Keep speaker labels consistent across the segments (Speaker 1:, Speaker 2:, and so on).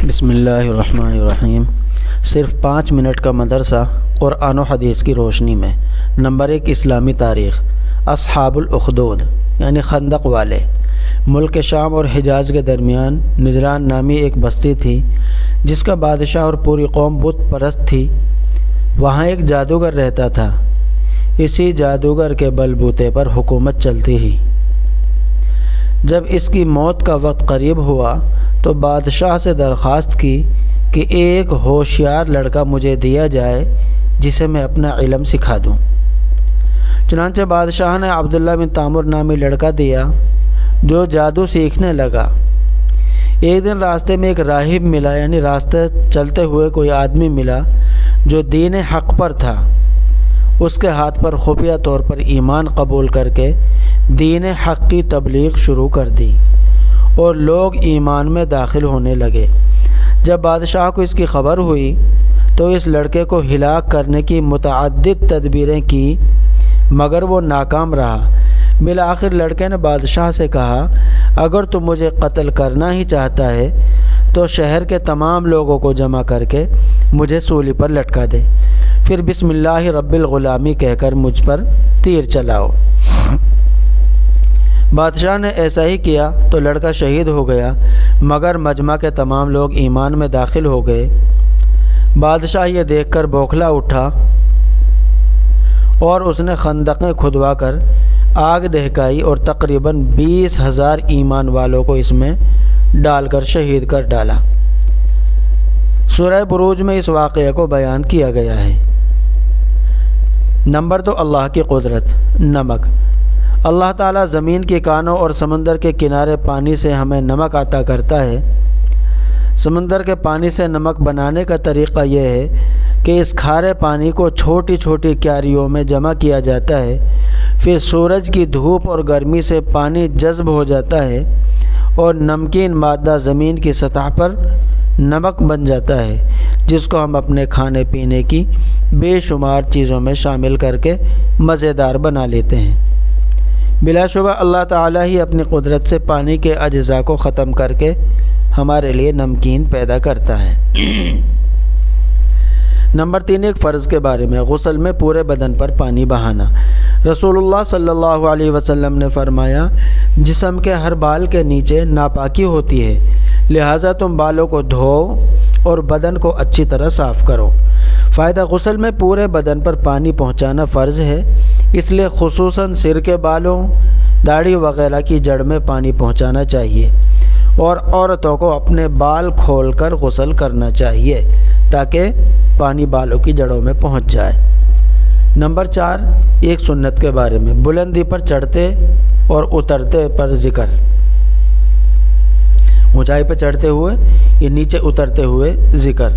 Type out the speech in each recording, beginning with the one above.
Speaker 1: بسم اللہ الرحمن الرحیم۔ صرف 5 منٹ کا مدرسہ قرآن و حدیث کی روشنی میں۔ نمبر 1، اسلامی تاریخ۔ اصحاب الاخدود یعنی خندق والے۔ ملک شام اور حجاز کے درمیان نجران نامی ایک بستی تھی جس کا بادشاہ اور پوری قوم بت پرست تھی۔ وہاں ایک جادوگر رہتا تھا۔ اسی جادوگر کے بل بوتے پر حکومت چلتی ہی۔ جب اس کی موت کا وقت قریب ہوا تو بادشاہ سے درخواست کی کہ ایک ہوشیار لڑکا مجھے دیا جائے جسے میں اپنا علم سکھا دوں۔ چنانچہ بادشاہ نے عبداللہ بن تامر نامی لڑکا دیا جو جادو سیکھنے لگا۔ ایک دن راستے میں ایک راہب ملا، یعنی راستے چلتے ہوئے کوئی آدمی ملا جو دین حق پر تھا۔ اس کے ہاتھ پر خفیہ طور پر ایمان قبول کر کے دین حق کی تبلیغ شروع کر دی اور لوگ ایمان میں داخل ہونے لگے۔ جب بادشاہ کو اس کی خبر ہوئی تو اس لڑکے کو ہلاک کرنے کی متعدد تدبیریں کی مگر وہ ناکام رہا۔ بالآخر لڑکے نے بادشاہ سے کہا، اگر تو مجھے قتل کرنا ہی چاہتا ہے تو شہر کے تمام لوگوں کو جمع کر کے مجھے سولی پر لٹکا دے، پھر بسم اللہ رب الغلامی کہہ کر مجھ پر تیر چلاؤ۔ بادشاہ نے ایسا ہی کیا تو لڑکا شہید ہو گیا، مگر مجمع کے تمام لوگ ایمان میں داخل ہو گئے۔ بادشاہ یہ دیکھ کر بوکھلا اٹھا اور اس نے خندقیں کھدوا کر آگ دہکائی اور تقریباً 20,000 ایمان والوں کو اس میں ڈال کر شہید کر ڈالا۔ سورہ بروج میں اس واقعے کو بیان کیا گیا ہے۔ نمبر 2، اللہ کی قدرت۔ نمک۔ اللہ تعالیٰ زمین کی کانوں اور سمندر کے کنارے پانی سے ہمیں نمک عطا کرتا ہے۔ سمندر کے پانی سے نمک بنانے کا طریقہ یہ ہے کہ اس کھارے پانی کو چھوٹی چھوٹی کیاریوں میں جمع کیا جاتا ہے، پھر سورج کی دھوپ اور گرمی سے پانی جذب ہو جاتا ہے اور نمکین مادہ زمین کی سطح پر نمک بن جاتا ہے، جس کو ہم اپنے کھانے پینے کی بے شمار چیزوں میں شامل کر کے مزیدار بنا لیتے ہیں۔ بلا شبہ اللہ تعالیٰ ہی اپنی قدرت سے پانی کے اجزاء کو ختم کر کے ہمارے لیے نمکین پیدا کرتا ہے۔ نمبر 3، ایک فرض کے بارے میں۔ غسل میں پورے بدن پر پانی بہانا۔ رسول اللہ صلی اللہ علیہ وسلم نے فرمایا، جسم کے ہر بال کے نیچے ناپاکی ہوتی ہے، لہٰذا تم بالوں کو دھو اور بدن کو اچھی طرح صاف کرو۔ فائدہ: غسل میں پورے بدن پر پانی پہنچانا فرض ہے، اس لیے خصوصاً سر کے بالوں، داڑھی وغیرہ کی جڑ میں پانی پہنچانا چاہیے اور عورتوں کو اپنے بال کھول کر غسل کرنا چاہیے تاکہ پانی بالوں کی جڑوں میں پہنچ جائے۔ نمبر 4، ایک سنت کے بارے میں۔ بلندی پر چڑھتے اور اترتے پر ذکر۔ اونچائی پر چڑھتے ہوئے یا نیچے اترتے ہوئے ذکر۔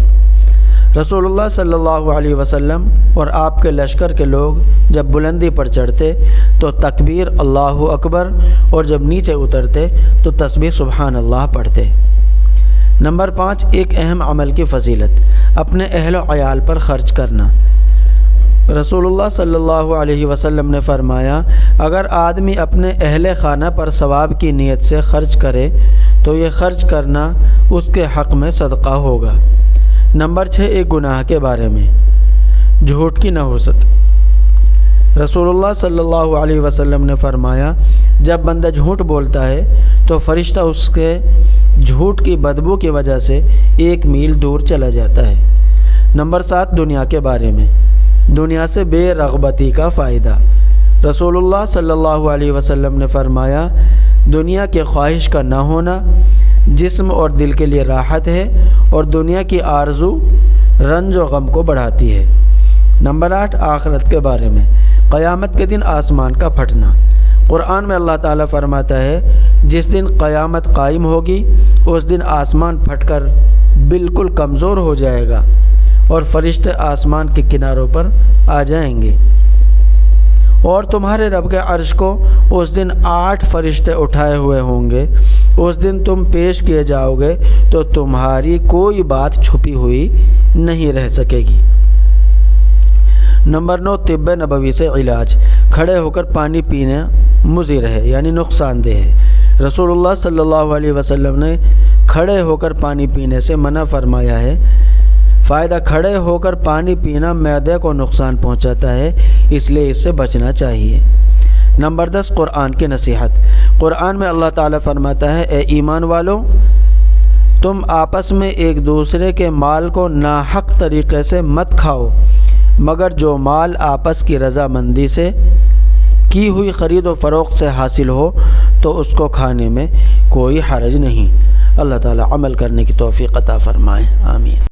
Speaker 1: رسول اللہ صلی اللہ علیہ وسلم اور آپ کے لشکر کے لوگ جب بلندی پر چڑھتے تو تکبیر اللہ اکبر اور جب نیچے اترتے تو تسبیح سبحان اللہ پڑھتے۔ نمبر 5، ایک اہم عمل کی فضیلت۔ اپنے اہل و عیال پر خرچ کرنا۔ رسول اللہ صلی اللہ علیہ وسلم نے فرمایا، اگر آدمی اپنے اہل خانہ پر ثواب کی نیت سے خرچ کرے تو یہ خرچ کرنا اس کے حق میں صدقہ ہوگا۔ نمبر 6، ایک گناہ کے بارے میں۔ جھوٹ کی نحوست۔ رسول اللہ صلی اللہ علیہ وسلم نے فرمایا، جب بندہ جھوٹ بولتا ہے تو فرشتہ اس کے جھوٹ کی بدبو کی وجہ سے 1 میل دور چلا جاتا ہے۔ نمبر 7، دنیا کے بارے میں۔ دنیا سے بے رغبتی کا فائدہ۔ رسول اللہ صلی اللہ علیہ وسلم نے فرمایا، دنیا کی خواہش کا نہ ہونا جسم اور دل کے لیے راحت ہے اور دنیا کی آرزو رنج و غم کو بڑھاتی ہے۔ نمبر 8، آخرت کے بارے میں۔ قیامت کے دن آسمان کا پھٹنا۔ قرآن میں اللہ تعالیٰ فرماتا ہے، جس دن قیامت قائم ہوگی اس دن آسمان پھٹ کر بالکل کمزور ہو جائے گا اور فرشتے آسمان کے کناروں پر آ جائیں گے اور تمہارے رب کے عرش کو اس دن 8 فرشتے اٹھائے ہوئے ہوں گے۔ اس دن تم پیش کیے جاؤ گے تو تمہاری کوئی بات چھپی ہوئی نہیں رہ سکے گی۔ نمبر 9، طب نبوی سے علاج۔ کھڑے ہو کر پانی پینا مضر ہے، یعنی نقصان دہ ہے۔ رسول اللہ صلی اللہ علیہ وسلم نے کھڑے ہو کر پانی پینے سے منع فرمایا ہے۔ فائدہ: کھڑے ہو کر پانی پینا معدے کو نقصان پہنچاتا ہے، اس لیے اس سے بچنا چاہیے۔ نمبر 10، قرآن کی نصیحت۔ قرآن میں اللہ تعالیٰ فرماتا ہے، اے ایمان والو، تم آپس میں ایک دوسرے کے مال کو ناحق طریقے سے مت کھاؤ، مگر جو مال آپس کی رضامندی سے کی ہوئی خرید و فروخت سے حاصل ہو تو اس کو کھانے میں کوئی حرج نہیں۔ اللہ تعالیٰ عمل کرنے کی توفیق عطا فرمائے، آمین۔